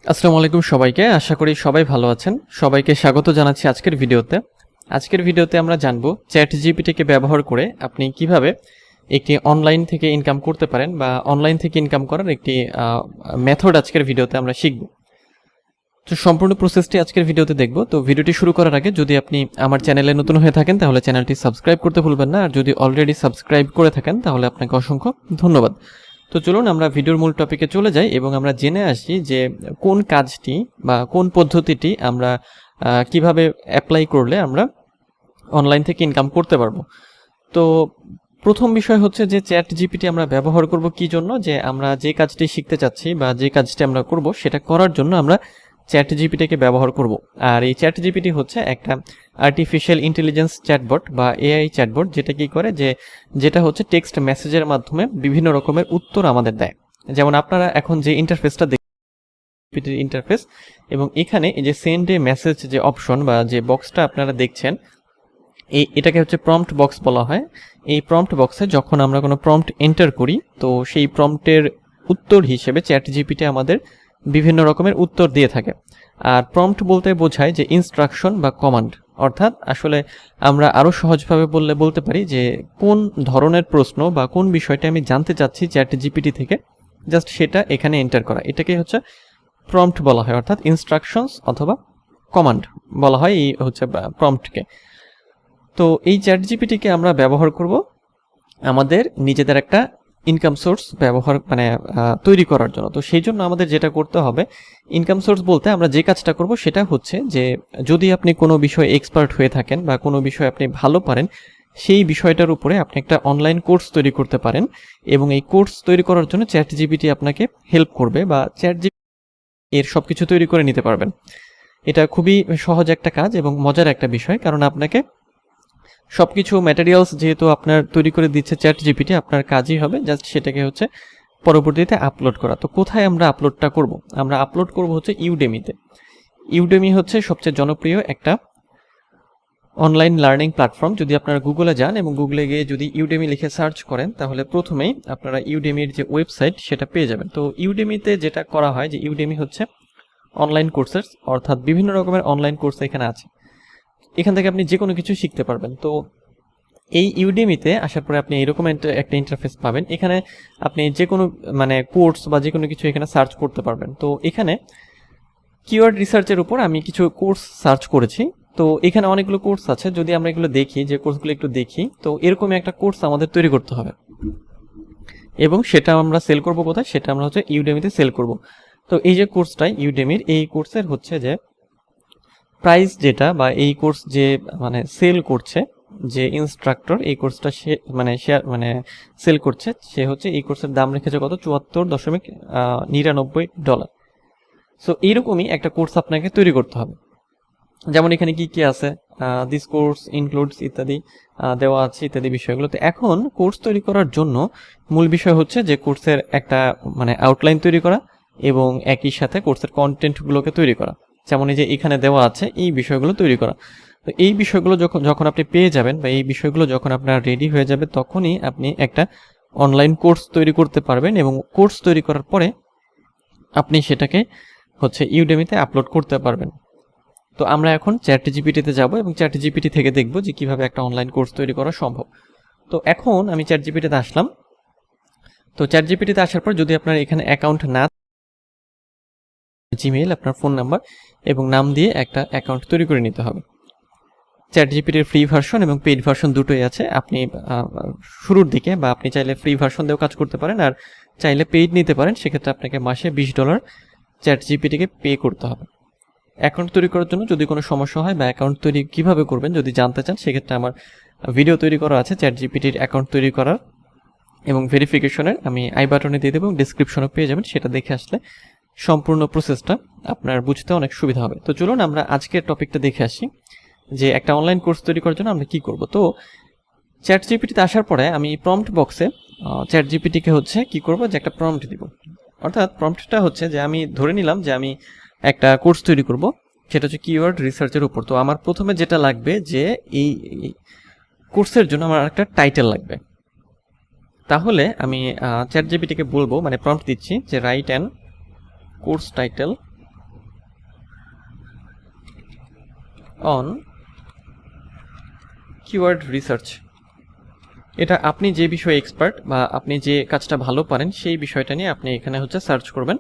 আসসালামু আলাইকুম সবাইকে, আশা করি সবাই ভালো আছেন। সবাইকে স্বাগত জানাচ্ছি আজকের ভিডিওতে। আজকের ভিডিওতে আমরা জানবো চ্যাট জিপিটিকে ব্যবহার করে আপনি কিভাবে একটি অনলাইন থেকে ইনকাম করতে পারেন বা অনলাইন থেকে ইনকাম করার একটি মেথড আজকের ভিডিওতে আমরা শিখব। তো সম্পূর্ণ প্রসেসটি আজকের ভিডিওতে দেখব। তো ভিডিওটি শুরু করার আগে যদি আপনি আমার চ্যানেলে নতুন হয়ে থাকেন তাহলে চ্যানেলটি সাবস্ক্রাইব করতে ভুলবেন না, আর যদি অলরেডি সাবস্ক্রাইব করে থাকেন তাহলে আপনাকে অসংখ্য ধন্যবাদ। তো চলুন আমরা ভিডিওর মূল টপিকে চলে যাই এবং আমরা জেনে আসি যে কোন কাজটি বা কোন পদ্ধতিটি আমরা কিভাবে অ্যাপ্লাই করলে আমরা অনলাইন থেকে ইনকাম করতে পারবো। তো প্রথম বিষয় হচ্ছে যে চ্যাট জিপিটি আমরা ব্যবহার করব কি জন্য, যে আমরা যে কাজটি শিখতে চাচ্ছি বা যে কাজটি আমরা করব সেটা করার জন্য আমরা চ্যাট জিপিটিকে ব্যবহার করব। আর এই চ্যাট জিপিটি হচ্ছে একটা আর্টিফিশিয়াল ইন্টেলিজেন্স চ্যাটবট বা এআই চ্যাটবট, যেটা কি করে যেটা হচ্ছে টেক্সট মেসেজের মাধ্যমে বিভিন্ন রকমের উত্তর আমাদের দেয়। যেমন আপনারা এখন যে ইন্টারফেসটা দেখছেন ইন্টারফেস, এবং এখানে এই যে সেন্ড এ মেসেজ যে অপশন বা যে বক্সটা আপনারা দেখছেন, এটাকে হচ্ছে প্রম্পট বক্স বলা হয়। এই প্রম্পট বক্সে যখন আমরা কোনো প্রম্পট এন্টার করি তো সেই প্রম্পটের উত্তর হিসেবে চ্যাট জিপিটি আমাদের বিভিন্ন রকমের উত্তর দিয়ে থাকে। আর প্রম্পট বলতে বোঝায় যে ইনস্ট্রাকশন বা কমান্ড, অর্থাৎ আসলে আমরা আরও সহজভাবে বলতে পারি যে কোন ধরনের প্রশ্ন বা কোন বিষয়টা আমি জানতে চাচ্ছি চ্যাট জিপিটি থেকে, জাস্ট সেটা এখানে এন্টার করা, এটাকে হচ্ছে প্রম্পট বলা হয়, অর্থাৎ ইনস্ট্রাকশনস অথবা কমান্ড বলা হয় এই হচ্ছে প্রম্পটকে। তো এই চ্যাট জিপিটিকে আমরা ব্যবহার করব আমাদের নিজেদের একটা ইনকাম সোর্স তৈরি করার জন্য। তো সেই জন্য আমাদের যেটা করতে হবে, ইনকাম সোর্স বলতে আমরা যে কাজটা করব সেটা হচ্ছে যে যদি আপনি কোনো বিষয়ে এক্সপার্ট হয়ে থাকেন বা কোনো বিষয়ে আপনি ভালো পারেন, সেই বিষয়টার উপরে আপনি একটা অনলাইন কোর্স তৈরি করতে পারেন, এবং এই কোর্স তৈরি করার জন্য চ্যাট জিপিটি আপনাকে হেল্প করবে বা চ্যাট জিপিটি এর সব কিছু তৈরি করে নিতে পারবেন। এটা খুবই সহজ একটা কাজ এবং মজার একটা বিষয়, কারণ আপনাকে সবকিছু ম্যাটেরিয়ালস যেহেতু আপনার তৈরি করে দিচ্ছে চ্যাট জিপিটি, আপনার কাজই হবে জাস্ট সেটাকে হচ্ছে পরবর্তীতে আপলোড করা। তো কোথায় আমরা আপলোডটা করব? আমরা আপলোড করব হচ্ছে ইউডেমিতে। ইউডেমি হচ্ছে সবচেয়ে জনপ্রিয় একটা অনলাইন লার্নিং প্ল্যাটফর্ম। যদি আপনারা গুগলে যান এবং গুগলে গিয়ে যদি ইউডেমি লিখে সার্চ করেন তাহলে প্রথমেই আপনারা ইউডেমির যে ওয়েবসাইট সেটা পেয়ে যাবেন। তো ইউডেমিতে যেটা করা হয় যে ইউডেমি হচ্ছে অনলাইন কোর্সেস, অর্থাৎ বিভিন্ন রকমের অনলাইন কোর্স এখানে আছে, এখান থেকে আপনি যে কোনো কিছু শিখতে পারবেন। তো এই ইউডেমিতে আসার পরে আপনি এরকম একটা ইন্টারফেস পাবেন। এখানে আপনি যে কোনো কোর্স বা যে কোনো কিছু এখানে সার্চ করতে পারবেন। তো এখানে কিওয়ার্ড রিসার্চের উপর আমি কিছু কোর্স সার্চ করেছি। তো এখানে অনেকগুলো কোর্স আছে, যদি আমরা এগুলো দেখি, যে কোর্সগুলো একটু দেখি, তো এরকমই একটা কোর্স আমাদের তৈরি করতে হবে এবং সেটা আমরা সেল করব কোথায়, সেটা আমরা হচ্ছে ইউডেমিতে সেল করব। তো এই যে কোর্সটা ইউডেমির, এই কোর্সের হচ্ছে যে প্রাইস যেটা বা এই কোর্স যে সেল করছে, যে ইনস্ট্রাক্টর এই কোর্সটা সেল করছে, সে হচ্ছে এই কোর্সের দাম রেখেছে কত, $74.99। সো এইরকমই একটা কোর্স আপনাকে তৈরি করতে হবে। যেমন এখানে কি কি আছে, দিস কোর্স ইনক্লুডস ইত্যাদি দেওয়া আছে, ইত্যাদি বিষয়গুলো। তো এখন কোর্স তৈরি করার জন্য মূল বিষয় হচ্ছে যে কোর্সের একটা আউটলাইন তৈরি করা এবং একই সাথে কোর্সের কন্টেন্টগুলোকে তৈরি করা। যেমন এই যে এখানে দেওয়া আছে এই বিষয়গুলো তৈরি করা। তো এই বিষয়গুলো যখন আপনি পেয়ে যাবেন বা এই বিষয়গুলো যখন আপনার রেডি হয়ে যাবে, তখনই আপনি একটা অনলাইন কোর্স তৈরি করতে পারবেন, এবং কোর্স তৈরি করার পরে আপনি সেটাকে হচ্ছে ইউডেমিতে আপলোড করতে পারবেন। তো আমরা এখন চ্যাট জিপিটিতে যাব এবং চ্যাট জিপিটি থেকে দেখব যে কিভাবে একটা অনলাইন কোর্স তৈরি করা সম্ভব। তো এখন আমি চ্যাট জিপিটিতে আসলাম। তো চ্যাট জিপিটিতে আসার পর যদি আপনার এখানে অ্যাকাউন্ট না, জিমেইল, আপনার ফোন নাম্বার এবং নাম দিয়ে একটা অ্যাকাউন্ট তৈরি করে নিতে হবে। চ্যাট জিপিটির ফ্রি ভার্সন এবং পেইড ভার্সন দুটোই আছে। আপনি শুরুর দিকে বা আপনি চাইলে ফ্রি ভার্সন দিয়েও কাজ করতে পারেন, আর চাইলে পেইড নিতে পারেন। সেক্ষেত্রে আপনাকে মাসে $20 চ্যাট জিপিটিকে পে করতে হবে। অ্যাকাউন্ট তৈরি করার জন্য যদি কোনো সমস্যা হয় বা অ্যাকাউন্ট তৈরি কীভাবে করবেন যদি জানতে চান, সেক্ষেত্রে আমার ভিডিও তৈরি করা আছে চ্যাট জিপিটির অ্যাকাউন্ট তৈরি করার এবং ভেরিফিকেশনের, আমি আই বাটনে দিয়ে দেবো এবং ডিসক্রিপশনে পেয়ে যাবেন। সেটা দেখে আসলে সম্পূর্ণ প্রসেসটা আপনার বুঝতে অনেক সুবিধা হবে। তো চলুন আমরা আজকের টপিকটা দেখে আসি যে একটা অনলাইন কোর্স তৈরি করার জন্য আমরা কী করব। তো চ্যাট জিপিটিতে আসার পরে আমি প্রম্পট বক্সে চ্যাট জিপিটিকে হচ্ছে কী করব, যে একটা প্রম্পট দিব। অর্থাৎ প্রম্পটটা হচ্ছে যে আমি ধরে নিলাম যে আমি একটা কোর্স তৈরি করব, সেটা হচ্ছে কিওয়ার্ড রিসার্চের উপর। তো আমার প্রথমে যেটা লাগবে যে এই কোর্সের জন্য আমার একটা টাইটেল লাগবে। তাহলে আমি চ্যাট জিপিটিকে বলবো, প্রম্পট দিচ্ছি যে write an course title on keyword research. এটা আপনি যে বিষয়ে এক্সপার্ট বা আপনি যে কাজটা ভালো পারেন সেই বিষয়টা নিয়ে আপনি এখানে হচ্ছে সার্চ করবেন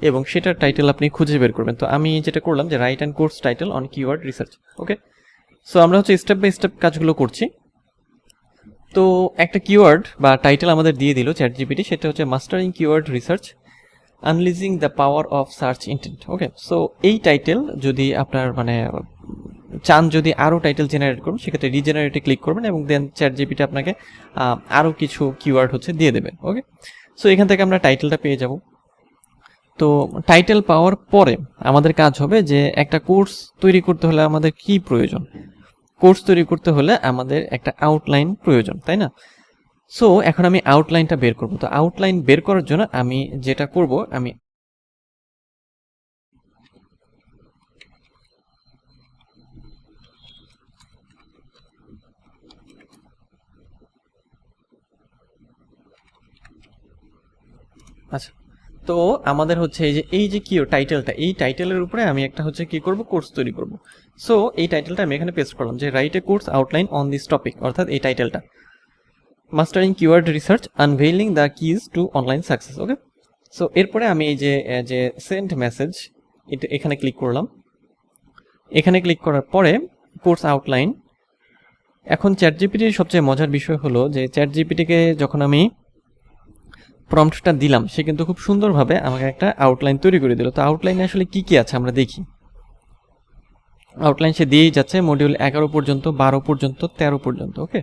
এবং সেটার টাইটেল আপনি খুঁজে বের করবেন। তো আমি যেটা করলাম যে right and course title on keyword research. Okay, so আমরা হচ্ছে স্টেপ বাই স্টেপ কাজগুলো করছি। তো একটা কিওয়ার্ড বা টাইটেল আমাদের দিয়ে দিল চ্যাটজিপিটি, সেটা হচ্ছে mastering keyword research unleashing the power of search intent. Okay, so এই টাইটেল যদি আপনার মানে চান যদি আরও টাইটেল জেনারেট করুন সেক্ষেত্রে রিজেনারেটে ক্লিক করবেন এবং দেন চ্যাটজিপিটি আপনাকে আরও কিছু কিওয়ার্ড হচ্ছে দিয়ে দেবে। ওকে, সো এখান থেকে আমরা টাইটেলটা পেয়ে যাব। তো টাইটেল পাওয়ার পরে আমাদের কাজ হবে যে একটা কোর্স তৈরি করতে হলে আমাদের কি প্রয়োজন? কোর্স তৈরি করতে হলে আমাদের একটা আউটলাইন প্রয়োজন, তাই না? সো এখন আমি আউটলাইনটা বের করব। তো আউটলাইন বের করার জন্য আমি যেটা করব, আমি আচ্ছা, তো আমাদের হচ্ছে এই যে কি টাইটেলটা, এই টাইটেলের উপরে আমি একটা হচ্ছে কি করব, কোর্স তৈরি করব। সো এই টাইটেলটা আমি এখানে পেস্ট করলাম যে write a course outline on this topic, অর্থাৎ এই টাইটেলটা mastering keyword research unveiling the keys to online success. Okay, so এরপরে আমি এই যে সেন্ড মেসেজ এটা এখানে ক্লিক করলাম। এখানে ক্লিক করার পরে কোর্স আউটলাইন। এখন চ্যাটজিপিটির সবচেয়ে মজার বিষয় হলো যে চ্যাটজিপিটিকে যখন আমি প্রম্পটটা দিলাম সে কিন্তু খুব সুন্দরভাবে আমাকে একটা আউটলাইন তৈরি করে দিল। তো আউটলাইনে আসলে কি কি আছে আমরা দেখি। আউটলাইন সে দিয়েই যাচ্ছে মডিউল 11 পর্যন্ত, 12 পর্যন্ত, 13 পর্যন্ত। ওকে,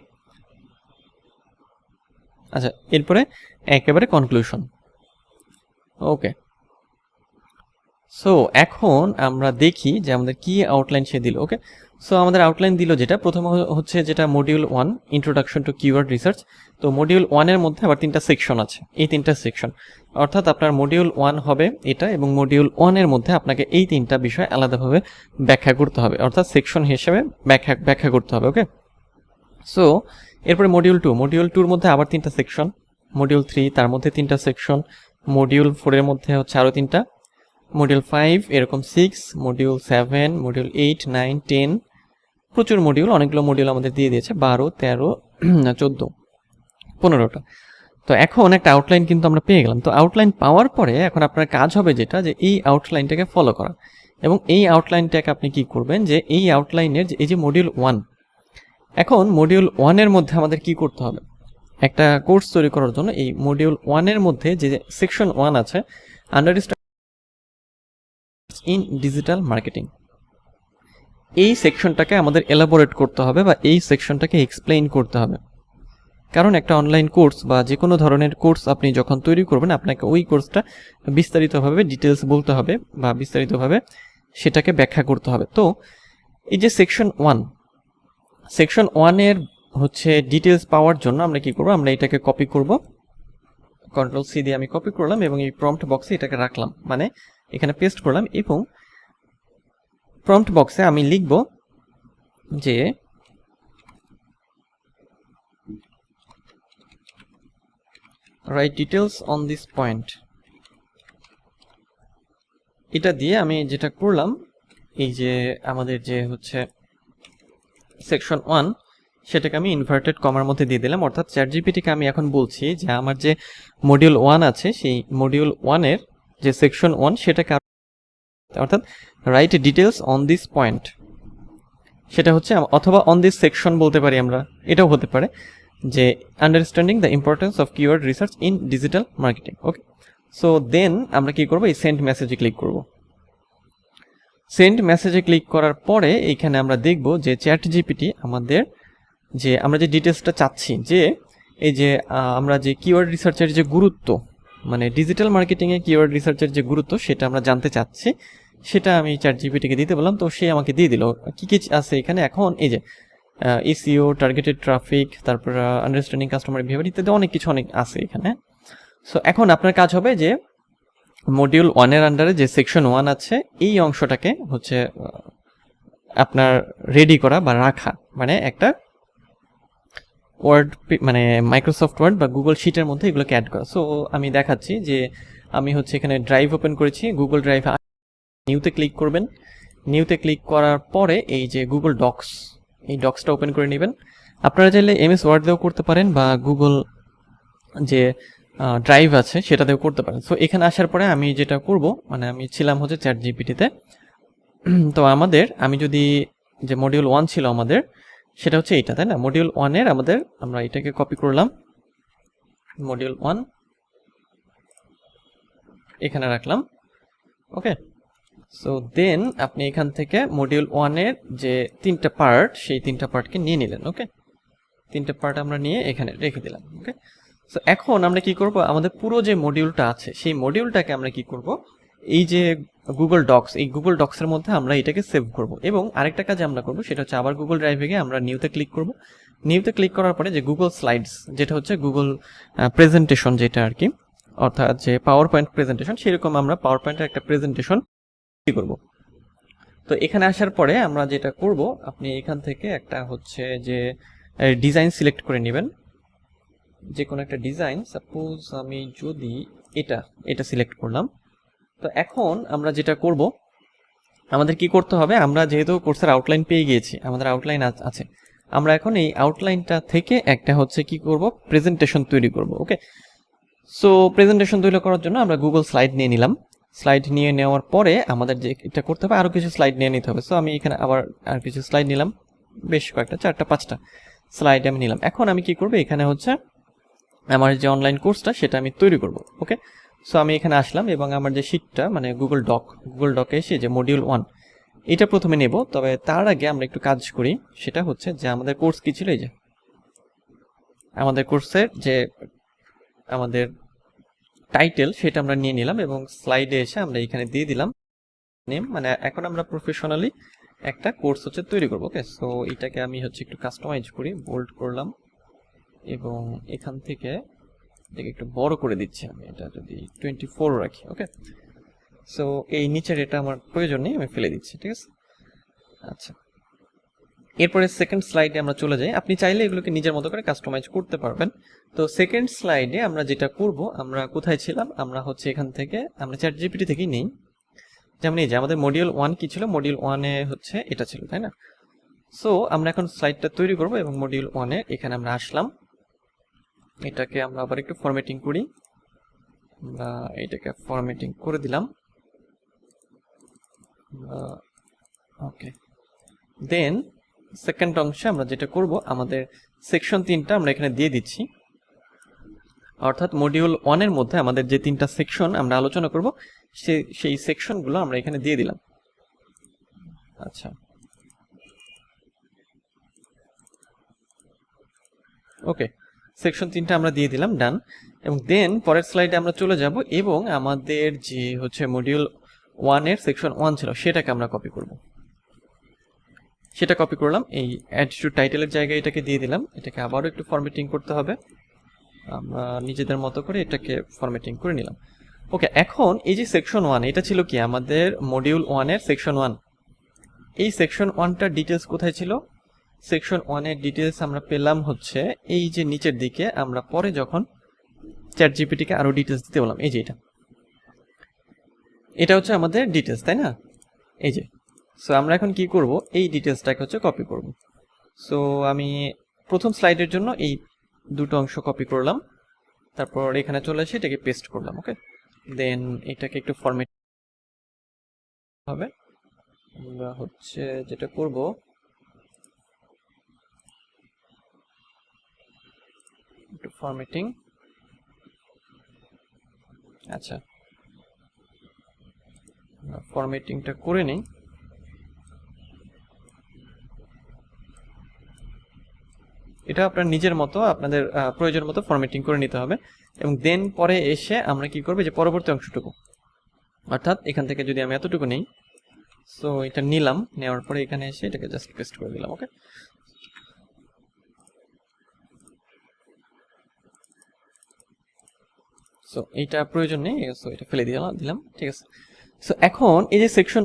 আচ্ছা, এরপরে একেবারে কনক্লুশন। ওকে, সো এখন আমরা দেখি যে আমাদের কি আউটলাইন সে দিল। ওকে, সো আমাদের আউটলাইন দিল যেটা প্রথম হচ্ছে যেটা module 1 introduction to keyword research. তো মডিউল 1 এর মধ্যে আবার 3টা সেকশন আছে, এই 3টা সেকশন অর্থাৎ আপনার মডিউল 1 হবে এটা এবং মডিউল 1 এর মধ্যে আপনাকে এই 3টা বিষয় আলাদাভাবে ব্যাখ্যা করতে হবে, অর্থাৎ সেকশন হিসেবে ব্যাখ্যা করতে হবে। ওকে, সো এরপরে মডিউল 2, মডিউল 2 এর মধ্যে আবার 3টা সেকশন, মডিউল 3 তার মধ্যে 3টা সেকশন, মডিউল 4 এর মধ্যে হচ্ছে আরও 3টা, মডিউল 5 এরকম 6, মডিউল 7, মডিউল 8, 9, 10, প্রচুর মডিউল, অনেকগুলো মডিউল আমাদের দিয়ে দিয়েছে, 12, 13, 14, 15টা। তো এখন একটা আউটলাইন কিন্তু আমরা পেয়ে গেলাম। তো আউটলাইন পাওয়ার পরে এখন আপনার কাজ হবে যেটা যে এই আউটলাইনটাকে ফলো করা এবং এই আউটলাইনটাকে আপনি কি করবেন যে এই আউটলাইনের এই যে মডিউল 1, এখন মডিউল 1 এর মধ্যে আমাদের কি করতে হবে, একটা কোর্স তৈরি করার জন্য এই মডিউল 1 এর মধ্যে যে সেকশন 1 আছে আন্ডারস্ট্যান্ডিং ইন ডিজিটাল মার্কেটিং, এই সেকশনটাকে আমাদের এলাবোরেট করতে হবে বা এই সেকশনটাকে এক্সপ্লেইন করতে হবে। কারণ একটা অনলাইন কোর্স বা যে কোনো ধরনের কোর্স আপনি যখন তৈরি করবেন আপনাকে ওই কোর্সটা বিস্তারিতভাবে ডিটেলস বলতে হবে বা বিস্তারিতভাবে সেটাকে ব্যাখ্যা করতে হবে। তো এই যে সেকশন 1 এর হচ্ছে ডিটেলস পাওয়ার জন্য আমরা কি করব, আমরা এটাকে কপি করব, কন্ট্রোল সি দিয়ে আমি কপি করলাম এবং এই প্রম্পট বক্সে এটাকে রাখলাম, মানে এখানে পেস্ট করলাম এবং প্রম্পট বক্সে আমি লিখব যে right details on this point. এটা দিয়ে আমি যেটা করলাম এই যে আমাদের যে হচ্ছে সেকশন 1 সেটাকে আমি ইনভার্টেড কমার মধ্যে দিয়ে দিলাম, অর্থাৎ চ্যাটজিপিটিকে আমি এখন বলছি যে আমার যে মডিউল 1 আছে সেই মডিউল 1 এর যে সেকশন 1 সেটাকে অর্থাৎ right details on this point, সেটা হচ্ছে অথবা অন দিস সেকশন বলতে পারি আমরা, এটাও হতে পারে যে understanding the importance of keyword research in digital marketing. Okay, so then আমরা কি করব, এই সেন্ড মেসেজে ক্লিক করব। সেন্ড মেসেজে ক্লিক করার পরে এইখানে আমরা দেখব যে চ্যাটজিপিটি আমাদের যে আমরা যে ডিটেলসটা চাচ্ছি যে এই যে আমরা যে কিওয়ার্ড রিসার্চের যে গুরুত্ব, মানে ডিজিটাল মার্কেটিংয়ে কিওয়ার্ড রিসার্চের যে গুরুত্ব সেটা আমরা জানতে চাচ্ছি, সেটা আমি চ্যাটজিপিটিকে দিতে বললাম। তো সে আমাকে দিয়ে দিল কি কি আছে এখানে। এখন এই যে এসইও, টার্গেটেড ট্রাফিক, তারপর আন্ডারস্ট্যান্ডিং কাস্টমার বিহেভিয়ার ইত্যাদি অনেক কিছু আছে এখানে। সো এখন আপনার কাজ হবে যে মডিউল 1 এর আন্ডারে যে সেকশন 1 আছে এই অংশটাকে হচ্ছে আপনার রেডি করা বা রাখা, মানে একটা ওয়ার্ড মানে মাইক্রোসফট ওয়ার্ড বা গুগল শিটের মধ্যে এগুলোকে অ্যাড করা। সো আমি দেখাচ্ছি যে আমি হচ্ছে এখানে ড্রাইভ ওপেন করেছি, গুগল ড্রাইভ, নিউতে ক্লিক করবেন নিউতে ক্লিক করার পরে এই যে গুগল ডক্স, এই ডক্সটা ওপেন করে নেবেন। আপনারা চাইলে এমএস ওয়ার্ড দিয়েও করতে পারেন বা গুগল যে ড্রাইভ আছে সেটা দিয়েও করতে পারেন। সো এখানে আসার পরে আমি যেটা করব, মানে আমি ছিলাম হচ্ছে চ্যাট জিপিটিতে। তো আমি যদি যে মডিউল 1 ছিল আমাদের, সেটা হচ্ছে এইটা, তাই না? মডিউল 1-এর আমরা এটাকে কপি করলাম, মডিউল 1 এখানে রাখলাম। ওকে, সো দেন আপনি এখান থেকে মডিউল 1-এর যে 3টা পার্ট, সেই 3টা পার্টকে নিয়ে নিলেন। ওকে, 3টা পার্ট আমরা নিয়ে এখানে রেখে দিলাম। ওকে, সো এখন আমরা কি করব, আমাদের পুরো যে মডিউলটা আছে সেই মডিউলটাকে আমরা কি করব, এই যে গুগল ডক্স, এই গুগল ডক্সের মধ্যে আমরা এটাকে সেভ করব। এবং আরেকটা কাজ আমরা করব, সেটা হচ্ছে আবার গুগল ড্রাইভে গিয়ে আমরা নিউতে ক্লিক করব। নিউতে ক্লিক করার পরে যে গুগল স্লাইডস, যেটা হচ্ছে গুগল প্রেজেন্টেশন, যেটা আর কি, অর্থাৎ যে পাওয়ার পয়েন্ট প্রেজেন্টেশন, সেরকম আমরা পাওয়ার পয়েন্টের একটা প্রেজেন্টেশন করব। তো এখানে আসার পরে আমরা যেটা করব, আপনি এখান থেকে একটা হচ্ছে যে ডিজাইন সিলেক্ট করে নেবেন, যে কোনো একটা ডিজাইন। সাপোজ আমি যদি এটা সিলেক্ট করলাম। তো এখন আমরা যেটা করব, আমাদের কি করতে হবে, আমরা যেহেতু কোর্সের আউটলাইন পেয়ে গিয়েছি, আমাদের আউটলাইন আছে, আমরা এখন এই আউটলাইনটা থেকে একটা হচ্ছে কি করব, প্রেজেন্টেশন তৈরি করব। ওকে, সো প্রেজেন্টেশন তৈরি করার জন্য আমরা গুগল স্লাইড নিয়ে নিলাম। স্লাইড নিয়ে নেওয়ার পরে আমাদের যে এটা করতে হবে, আরও কিছু স্লাইড নিয়ে নিতে হবে। সো আমি এখানে আবার আর কিছু স্লাইড নিলাম, বেশ কয়েকটা, 4টা 5টা স্লাইড আমি নিলাম। এখন আমি কি করব, এখানে হচ্ছে আমার যে অনলাইন কোর্সটা সেটা আমি তৈরি করব। ওকে, সো আমি এখানে আসলাম এবং আমার যে শিটটা, মানে গুগল ডকে এসে যে মডিউল 1 এটা প্রথমে নেব। তবে তার আগে আমরা একটু কাজ করি, সেটা হচ্ছে যে আমাদের কোর্স কি ছিল, এই যে আমাদের কোর্সের যে আমাদের টাইটেল, সেটা আমরা নিয়ে নিলাম এবং স্লাইডে এসে আমরা এখানে দিয়ে দিলাম নেম। মানে এখন আমরা প্রফেশনালি একটা কোর্স হচ্ছে তৈরি করব। ওকে, সো এটাকে আমি হচ্ছে একটু কাস্টমাইজ করি, বোল্ড করলাম এবং এখান থেকে এটাকে একটু বড় করে দিচ্ছি। আমি এটা যদি 24 রাখি। ওকে, সো এই নিচের এটা আমার প্রয়োজন নেই, আমি ফেলে দিচ্ছি। ঠিক আছে, আচ্ছা, এরপরে সেকেন্ড স্লাইডে আমরা চলে যাই। আপনি চাইলে এগুলোকে নিজের মতো করে কাস্টমাইজ করতে পারবেন। তো সেকেন্ড স্লাইডে আমরা যেটা করব, আমরা কোথায় ছিলাম, আমরা হচ্ছে এখান থেকে আমরা চ্যাট জিপিটি থেকেই নেই। যেমন এই যে আমাদের মডিউল 1 কি ছিল, মডিউল 1-এ হচ্ছে এটা ছিল, তাই না? সো আমরা এখন স্লাইডটা তৈরি করব এবং মডিউল 1-এ এখানে আমরা আসলাম। এটাকে আমরা আবার একটু ফরম্যাটিং করি, আমরা এটাকে ফরম্যাটিং করে দিলাম। ওকে, দেন সেকেন্ড অংশে আমরা যেটা করব, আমাদের সেকশন 3টা আমরা এখানে দিয়ে দিচ্ছি। অর্থাৎ মডিউল 1-এর মধ্যে আমাদের যে 3টা সেকশন আমরা আলোচনা করব, সেই সেকশনগুলো আমরা এখানে দিয়ে দিলাম। আচ্ছা, ওকে, সেকশন 3টা আমরা দিয়ে দিলাম, ডান। এবং দেন পরের স্লাইডে আমরা চলে যাব এবং আমাদের যে হচ্ছে মডিউল 1-এর সেকশন 1 ছিল, সেটাকে আমরা কপি করব। সেটা কপি করলাম, এই অ্যাড টু টাইটেলের জায়গায় এটাকে দিয়ে দিলাম। এটাকে আবারও একটু ফরম্যাটিং করতে হবে, আমরা নিজেদের মতো করে এটাকে ফরম্যাটিং করে নিলাম। ওকে, এখন এই যে সেকশন 1, এটা ছিল কি আমাদের মডিউল 1-এর সেকশন 1। এই সেকশন 1টার ডিটেলস কোথায় ছিল? সেকশন 1-এর ডিটেলস আমরা পেলাম হচ্ছে এই যে নিচের দিকে। আমরা পরে যখন চ্যাট জিপিটিকে আরো ডিটেলস দিতে বললাম, এই যে এটা হচ্ছে আমাদের ডিটেলস, তাই না? এই যে, সো আমরা এখন কি করব, এই ডিটেলসটাকে হচ্ছে কপি করব। সো আমি প্রথম স্লাইডের জন্য এই দুটো অংশ কপি করলাম, তারপর এখানে চলে এসে এটাকে পেস্ট করলাম। ওকে, দেন এটাকে একটু ফরম্যাট হবে। আমরা হচ্ছে যেটা করব, একটু ফরম্যাটিং। আচ্ছা, ফরম্যাটিংটা করে নেই। এটা আপনার নিজের মতো, আপনাদের প্রয়োজন মতো ফরম্যাটিং করে নিতে হবে। এবং দেন পরে এসে আমরা কি করব, যে পরবর্তী অংশটুকু, অর্থাৎ এখান থেকে যদি আমি এতটুকু নেই, সো এটা নিলাম, নেওয়ার পরে এখানে এসে এটাকে জাস্ট পেস্ট করে দিলাম। ওকে, সো এইটা প্রয়োজন নেই, সো এটা ফেলে দিলাম। ঠিক আছে, সো এখন এই যে সেকশন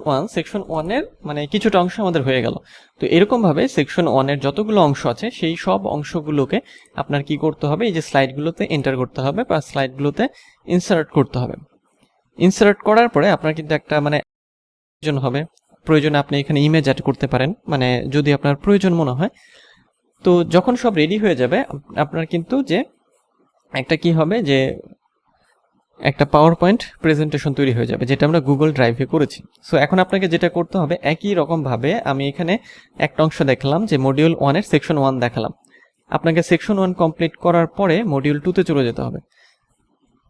1-এর মানে কিছুটা অংশ আমাদের হয়ে গেল। তো এরকম ভাবে সেকশন 1-এর যতগুলো অংশ আছে সেই সব অংশগুলোকে আপনার কি করতে হবে, এই যে স্লাইডগুলোতে এন্টার করতে হবে বা স্লাইডগুলোতে ইনসার্ট করতে হবে। ইনসার্ট করার পরে আপনার কিন্তু একটা মানে প্রয়োজন হবে, প্রয়োজনে আপনি এখানে ইমেজ অ্যাড করতে পারেন, মানে যদি আপনার প্রয়োজন মনে হয়। তো যখন সব রেডি হয়ে যাবে আপনার কিন্তু যে একটা কি হবে যে একটা পাওয়ার পয়েন্ট প্রেজেন্টেশন তৈরি হয়ে যাবে, যেটা আমরা গুগল ড্রাইভে করেছি। সো এখন আপনাকে যেটা করতে হবে একই রকমভাবে আমি এখানে একটা অংশ দেখালাম যে মডিউল 1-এর সেকশন 1 দেখালাম। আপনাকে সেকশন 1 কমপ্লিট করার পরে মডিউল 2-তে চলে যেতে হবে।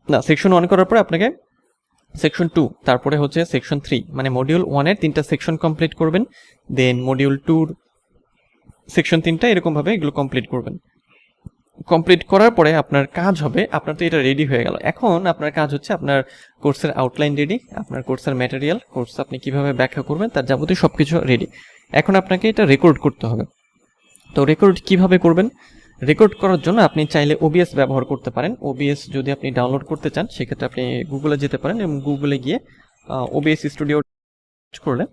না, সেকশন 1 করার পরে আপনাকে সেকশন 2, তারপরে হচ্ছে সেকশন 3, মানে মডিউল 1-এর 3টা সেকশন কমপ্লিট করবেন, দেন মডিউল 2-র সেকশন 3টা এরকমভাবে এগুলো কমপ্লিট করবেন। কমপ্লিট করার পরে আপনার কাজ হবে, আপনার তো এটা রেডি হয়ে গেল, এখন আপনার কাজ হচ্ছে আপনার কোর্সের আউটলাইন রেডি, আপনার কোর্সের ম্যাটেরিয়াল, কোর্স আপনি কিভাবে ব্যাখ্যা করবেন তার যাবতীয় সব কিছু রেডি। এখন আপনাকে এটা রেকর্ড করতে হবে। তো রেকর্ড কিভাবে করবেন? রেকর্ড করার জন্য আপনি চাইলে ওবিএস ব্যবহার করতে পারেন। ওবিএস যদি আপনি ডাউনলোড করতে চান সেক্ষেত্রে আপনি গুগলে যেতে পারেন এবং গুগলে গিয়ে ওবিএস স্টুডিও করলে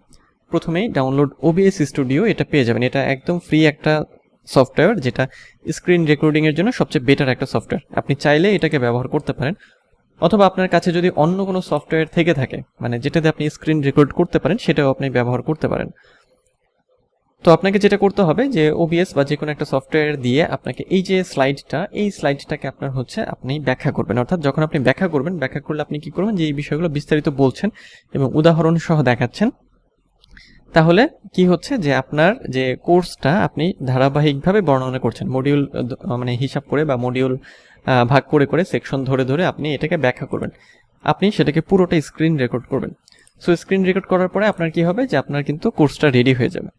প্রথমেই ডাউনলোড ওবিএস স্টুডিও এটা পেয়ে যাবেন। এটা একদম ফ্রি একটা সফটওয়্যার, যেটা স্ক্রিন রেকর্ডিংয়ের জন্য সবচেয়ে বেটার একটা সফটওয়্যার। আপনি চাইলে এটাকে ব্যবহার করতে পারেন, অথবা আপনার কাছে যদি অন্য কোনো সফটওয়্যার থেকে থাকে, মানে যেটাতে আপনি স্ক্রিন রেকর্ড করতে পারেন, সেটাও আপনি ব্যবহার করতে পারেন। তো আপনাকে যেটা করতে হবে যে ওবিএস বা যে কোনো একটা সফটওয়্যার দিয়ে আপনাকে এই যে স্লাইডটা, এই স্লাইডটাকে আপনার হচ্ছে আপনি ব্যাখ্যা করবেন। অর্থাৎ যখন আপনি ব্যাখ্যা করবেন, ব্যাখ্যা করলে আপনি কি করবেন যে এই বিষয়গুলো বিস্তারিত বলছেন এবং উদাহরণ সহ দেখাচ্ছেন, তাহলে কি হচ্ছে যে আপনার যে কোর্সটা আপনি ধারাবাহিকভাবে বর্ণনা করছেন, মডিউল মানে হিসাব করে বা মডিউল ভাগ করে করে সেকশন ধরে ধরে আপনি এটাকে ব্যাখ্যা করবেন, আপনি সেটাকে পুরোটা স্ক্রিন রেকর্ড করবেন। সো স্ক্রিন রেকর্ড করার পরে আপনার কি হবে যে আপনার কিন্তু কোর্সটা রেডি হয়ে যাবে।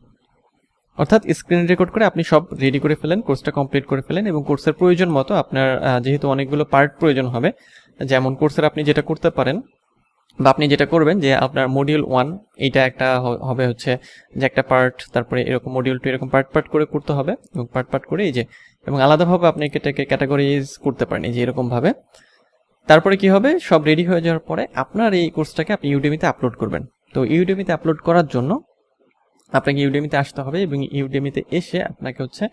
অর্থাৎ স্ক্রিন রেকর্ড করে আপনি সব রেডি করে ফেলেন, কোর্সটা কমপ্লিট করে ফেলেন এবং কোর্সের প্রয়োজন মতো আপনার যেহেতু অনেকগুলো পার্ট প্রয়োজন হবে, যেমন কোর্সের আপনি যেটা করতে পারেন বা আপনি যেটা করবেন যে আপনার মডিউল 1 এইটা একটা হবে হচ্ছে যে একটা পার্ট, তারপরে এরকম মডিউল 2 এরকম পার্ট পার্ট করে করতে হবে এবং পার্ট পার্ট করে এই যে এবং আলাদাভাবে আপনি এটাকে ক্যাটাগরিজ করতে পারেন এই যে এরকমভাবে। তারপরে কি হবে, সব রেডি হয়ে যাওয়ার পরে আপনার এই কোর্সটাকে আপনি ইউডেমিতে আপলোড করবেন। তো ইউডেমিতে আপলোড করার জন্য আপনাকে ইউডেমিতে আসতে হবে এবং ইউডেমিতে এসে আপনাকে হচ্ছে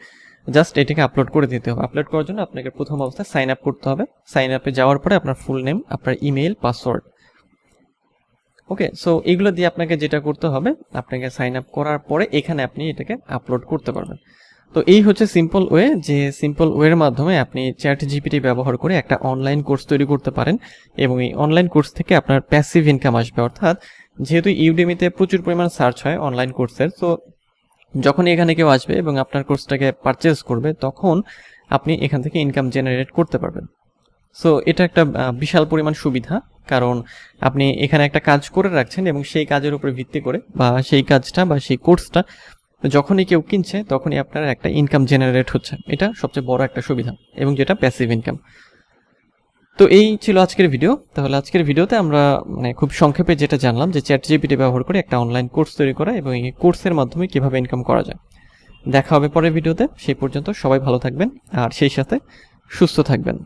জাস্ট এটাকে আপলোড করে দিতে হবে। আপলোড করার জন্য আপনাকে প্রথম অবস্থায় সাইন আপ করতে হবে। সাইন আপে যাওয়ার পরে আপনার ফুল নেম, আপনার ইমেল, পাসওয়ার্ড, ওকে। সো এইগুলো দিয়ে আপনাকে যেটা করতে হবে, আপনাকে সাইন আপ করার পরে এখানে আপনি এটাকে আপলোড করতে পারবেন। তো এই হচ্ছে সিম্পল ওয়ে, যে সিম্পল ওয়ের মাধ্যমে আপনি ChatGPT ব্যবহার করে একটা অনলাইন কোর্স তৈরি করতে পারেন এবং এই অনলাইন কোর্স থেকে আপনার প্যাসিভ ইনকাম আসবে। অর্থাৎ যেহেতু ইউডেমিতে প্রচুর পরিমাণ সার্চ হয় অনলাইন কোর্সের, তো যখন এখানে কেউ আসবে এবং আপনার কোর্সটাকে পারচেজ করবে, তখন আপনি এখান থেকে ইনকাম জেনারেট করতে পারবেন। সো এটা একটা বিশাল পরিমাণ সুবিধা, কারণ আপনি এখানে একটা কাজ করে রাখছেন এবং সেই কাজের উপরে ভিত্তি করে বা সেই কাজটা বা সেই কোর্সটা যখনই কেউ কিনছে তখনই আপনার একটা ইনকাম জেনারেট হচ্ছে। এটা সবচেয়ে বড় একটা সুবিধা এবং যেটা প্যাসিভ ইনকাম। তো এই ছিল আজকের ভিডিও। তাহলে আজকের ভিডিওতে আমরা মানে খুব সংক্ষেপে যেটা জানলাম যে ChatGPT ব্যবহার করে একটা অনলাইন কোর্স তৈরি করা এবং এই কোর্সের মাধ্যমে কিভাবে ইনকাম করা যায়। দেখা হবে পরের ভিডিওতে, সেই পর্যন্ত সবাই ভালো থাকবেন আর সেই সাথে সুস্থ থাকবেন।